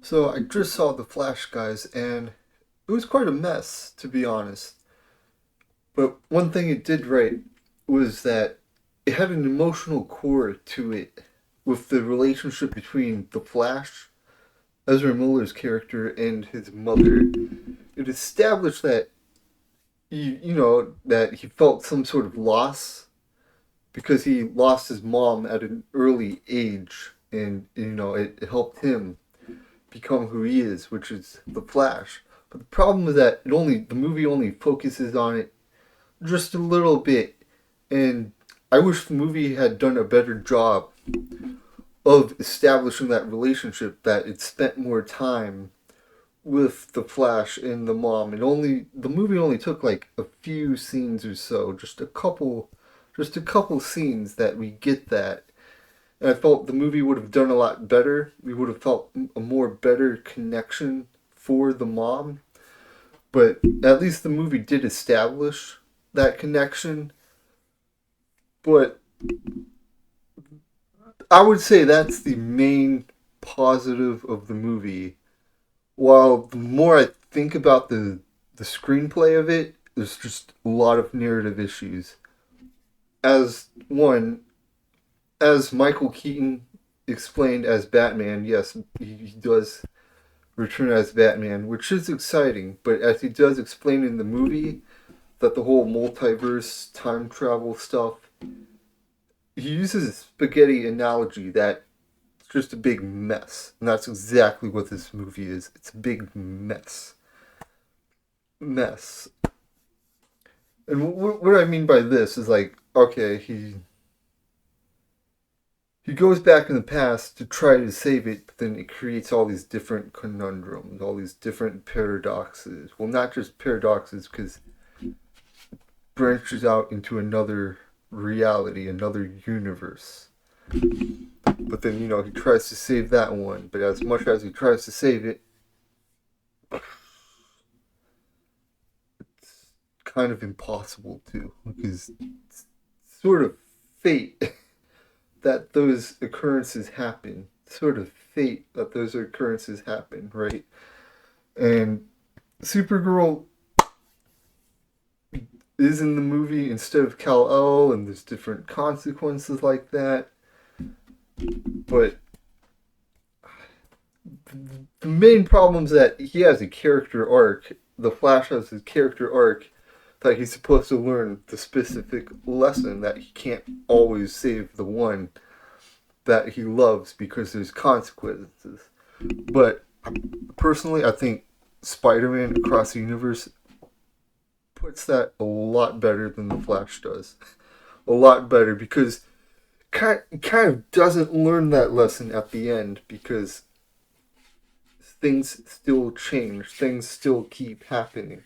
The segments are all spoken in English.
So I just saw The Flash, guys, and it was quite a mess, to be honest. But one thing it did right was that it had an emotional core to it with the relationship between The Flash, Ezra Miller's character, and his mother. It established that that he felt some sort of loss because he lost his mom at an early age, and it helped him become who he is, which is the Flash. But the problem is that the movie only focuses on it just a little bit, and I wish the movie had done a better job of establishing that relationship. That it spent more time with the Flash and the mom. The movie only took like a few scenes or so, just a couple scenes that we get that. And I felt the movie would have done a lot better. We would have felt a more better connection for the mom. But at least the movie did establish that connection. But I would say that's the main positive of the movie. While the more I think about the screenplay of it, there's just a lot of narrative issues. As one, as Michael Keaton explained as Batman, yes, he does return as Batman, which is exciting. But as he does explain in the movie, that the whole multiverse time travel stuff, he uses a spaghetti analogy that it's just a big mess, and that's exactly what this movie is. It's a big mess. And what I mean by this is like, okay, he goes back in the past to try to save it, but then it creates all these different conundrums, all these different paradoxes. Well, not just paradoxes, because it branches out into another reality, another universe. But then, he tries to save that one, but as much as he tries to save it, it's kind of impossible to, because it's sort of fate that those occurrences happen. Sort of fate that those occurrences happen, right? And Supergirl is in the movie instead of Kal-El, and there's different consequences like that. But the main problem is that he has a character arc. The Flash has his character arc that he's supposed to learn the specific lesson that he can't always save the one that he loves because there's consequences. But personally, I think Spider-Man Across the Universe puts that a lot better than the Flash does. A lot better because kind of doesn't learn that lesson at the end because things still change, things still keep happening.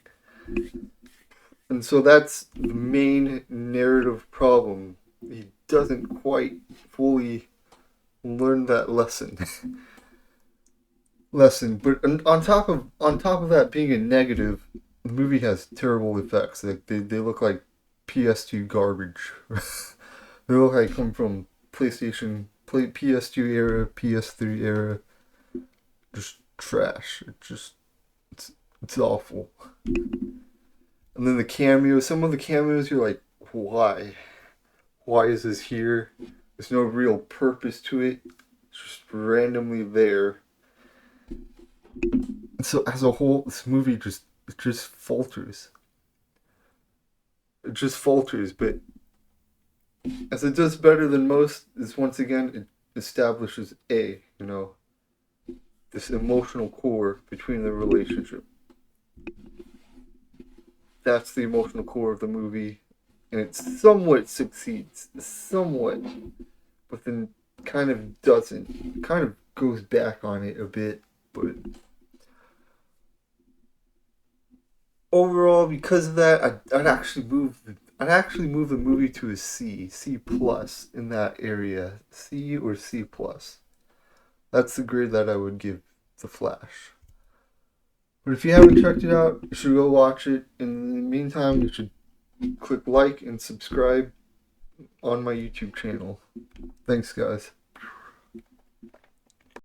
And so that's the main narrative problem. He doesn't quite fully learn that lesson. But on top of that being a negative, the movie has terrible effects. Like they look like PS2 garbage. They look like come from PS2 era, PS3 era. Just trash. It's awful. And then the cameos, some of the cameos, you're like, why? Why is this here? There's no real purpose to it. It's just randomly there. And so as a whole, this movie just falters. It just falters, but as it does better than most, is once again it establishes this emotional core between the relationship. That's the emotional core of the movie, and it somewhat succeeds, somewhat, but then kind of doesn't, kind of goes back on it a bit, but overall, because of that, I'd actually move the movie to a C plus in that area, C or C plus. That's the grade that I would give The Flash. But if you haven't checked it out, you should go watch it. In the meantime, you should click like and subscribe on my YouTube channel. Thanks, guys.